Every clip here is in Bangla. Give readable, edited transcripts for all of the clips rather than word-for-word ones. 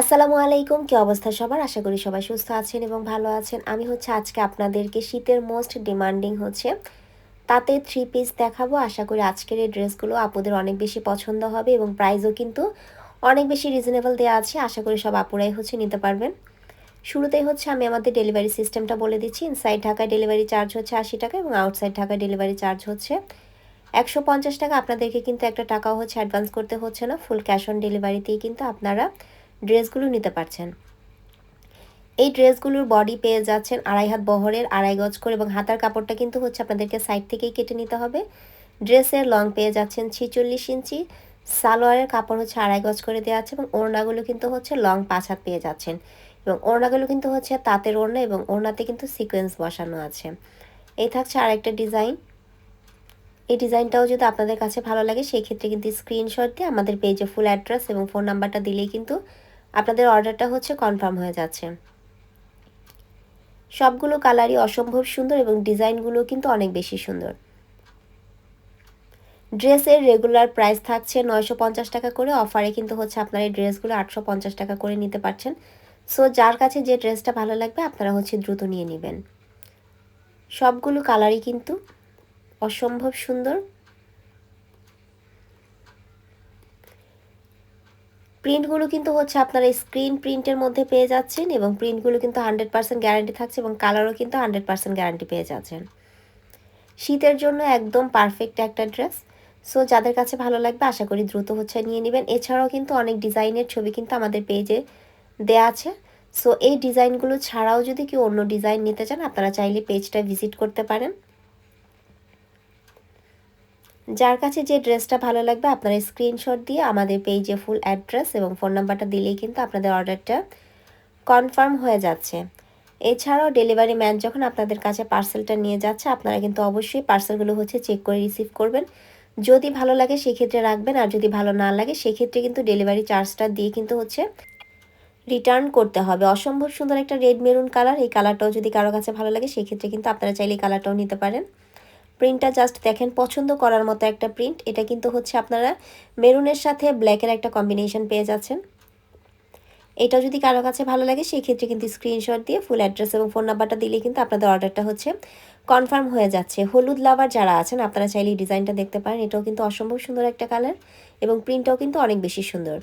আসসালামু আলাইকুম, কি অবস্থা সবার? আশা করি সবাই সুস্থ আছেন এবং ভালো আছেন। আমি আজকে আপনাদেরকে শীতের মোস্ট ডিমান্ডিং তাতে থ্রি পিস দেখাবো। আশা করি আজকের এই ড্রেসগুলো আপুদের অনেক বেশি পছন্দ হবে এবং প্রাইসও কিন্তু অনেক বেশি রিজনেবল দেওয়া আছে। আশা করি সব আপুরাই নিতে পারবেন। শুরুতেই আমি আমাদের ডেলিভারি সিস্টেমটা বলে দিচ্ছি। ইনসাইড ঢাকায় ডেলিভারি চার্জ 80 টাকা এবং আউটসাইড ঢাকায় ডেলিভারি চার্জ 150 টাকা। আপনাদেরকে কিন্তু একটা টাকাও অ্যাডভান্স করতে হচ্ছে না। ফুল ক্যাশ অন ডেলিভারিতেই কিন্তু আপনারা ড্রেসগুলো নিতে পারছেন। এই ড্রেসগুলোর বডি পেয়ে যাচ্ছেন 2.5 হাত বহরের, 2.5 গজ করে এবং হাতার কাপড়টা কিন্তু আপনাদেরকে সাইড থেকেই কেটে নিতে হবে। ড্রেসের লং পেয়ে যাচ্ছেন 46 ইঞ্চি, সালোয়ারের কাপড় 2.5 গজ করে দেওয়া আছে এবং ওড়নাগুলো কিন্তু লং 5 হাত পেয়ে যাচ্ছেন এবং ওড়নাগুলো কিন্তু তাঁতের ওড়না এবং ওড়নাতে কিন্তু সিকোয়েন্স বসানো আছে। এই থাকছে আরেকটা ডিজাইন। এই ডিজাইনটাও যদি আপনাদের কাছে ভালো লাগে সেই ক্ষেত্রে কিন্তু স্ক্রিনশট দিয়ে আমাদের পেজে ফুল অ্যাড্রেস এবং ফোন নাম্বারটা দিলেই কিন্তু আপনাদের অর্ডারটা কনফার্ম হয়ে যাচ্ছে। সবগুলো কালারই অসম্ভব সুন্দর এবং ডিজাইনগুলো কিন্তু অনেক বেশি সুন্দর। ড্রেসের রেগুলার প্রাইস থাকছে 950 টাকা করে, অফারে কিন্তু আপনারা এই ড্রেসগুলো 850 টাকা করে নিতে পারছেন। সো যার কাছে যে ড্রেসটা ভালো লাগবে আপনারা দ্রুত নিয়ে নেবেন। সবগুলো কালারই কিন্তু অসম্ভব সুন্দর। প্রিন্টগুলো কিন্তু আপনারা স্ক্রিন প্রিন্টের মধ্যে পেয়ে যাচ্ছেন এবং প্রিন্টগুলো কিন্তু 100% গ্যারান্টি থাকছে এবং কালারও কিন্তু 100% গ্যারান্টি পেয়ে যাচ্ছেন। শীতের জন্য একদম পারফেক্ট একটা ড্রেস। সো যাদের কাছে ভালো লাগবে আশা করি দ্রুত নিয়ে নেবেন। এছাড়াও কিন্তু অনেক ডিজাইনের ছবি কিন্তু আমাদের পেজে দেয়া আছে। সো এই ডিজাইনগুলো ছাড়াও যদি কেউ অন্য ডিজাইন নিতে চান আপনারা চাইলে পেজটা ভিজিট করতে পারেন। যার কাছে যে ড্রেসটা ভালো লাগবে আপনারা স্ক্রিনশট দিয়ে আমাদের পেজে ফুল অ্যাড্রেস এবং ফোন নাম্বারটা দিলেই কিন্তু আপনাদের অর্ডারটা কনফার্ম হয়ে যাচ্ছে। এছাড়াও ডেলিভারি ম্যান যখন আপনাদের কাছে পার্সেলটা নিয়ে যাচ্ছে আপনারা কিন্তু অবশ্যই পার্সেলগুলো চেক করে রিসিভ করবেন। যদি ভালো লাগে সেক্ষেত্রে রাখবেন, আর যদি ভালো না লাগে সেক্ষেত্রে কিন্তু ডেলিভারি চার্জটা দিয়ে কিন্তু রিটার্ন করতে হবে। অসম্ভব সুন্দর একটা রেড মেরুন কালার, এই কালারটাও যদি কারো কাছে ভালো লাগে সেক্ষেত্রে কিন্তু আপনারা চাইলে এই কালারটাও নিতে পারেন। প্রিন্টটা জাস্ট দেখেন, পছন্দ করার মতো একটা প্রিন্ট। এটা কিন্তু আপনারা মেরুনের সাথে ব্ল্যাকের একটা কম্বিনেশন পেয়ে যাচ্ছেন। এটা যদি কারো কাছে ভালো লাগে সেই ক্ষেত্রে কিন্তু স্ক্রিনশট দিয়ে ফুল অ্যাড্রেস এবং ফোন নাম্বারটা দিলেই কিন্তু আপনাদের অর্ডারটা কনফার্ম হয়ে যাচ্ছে। হলুদ লাভার যারা আছেন আপনারা চাইলে এই ডিজাইনটা দেখতে পারেন। এটাও কিন্তু অসম্ভব সুন্দর একটা কালার এবং প্রিন্টটাও কিন্তু অনেক বেশি সুন্দর।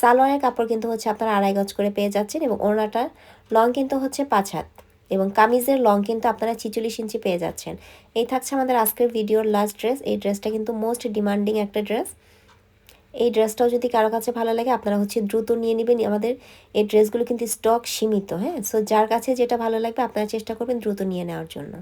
সালোয়ারের কাপড় কিন্তু আপনারা 2.5 গজ করে পেয়ে যাচ্ছেন এবং ওড়নাটার লং কিন্তু 5 হাত এবং কামিজের লং কিন্তু আপনারা 46 ইঞ্চি পেয়ে যাচ্ছেন। এই থাকছে আমাদের আজকের ভিডিওর লাস্ট ড্রেস। এই ড্রেসটা কিন্তু মোস্ট ডিমান্ডিং একটা ড্রেস। এই ড্রেসটাও যদি কারো কাছে ভালো লাগে আপনারা দ্রুত নিয়ে নেবেন। আমাদের এই ড্রেসগুলো কিন্তু স্টক সীমিত, হ্যাঁ। সো যার কাছে যেটা ভালো লাগবে আপনারা চেষ্টা করবেন দ্রুত নিয়ে নেওয়ার জন্য।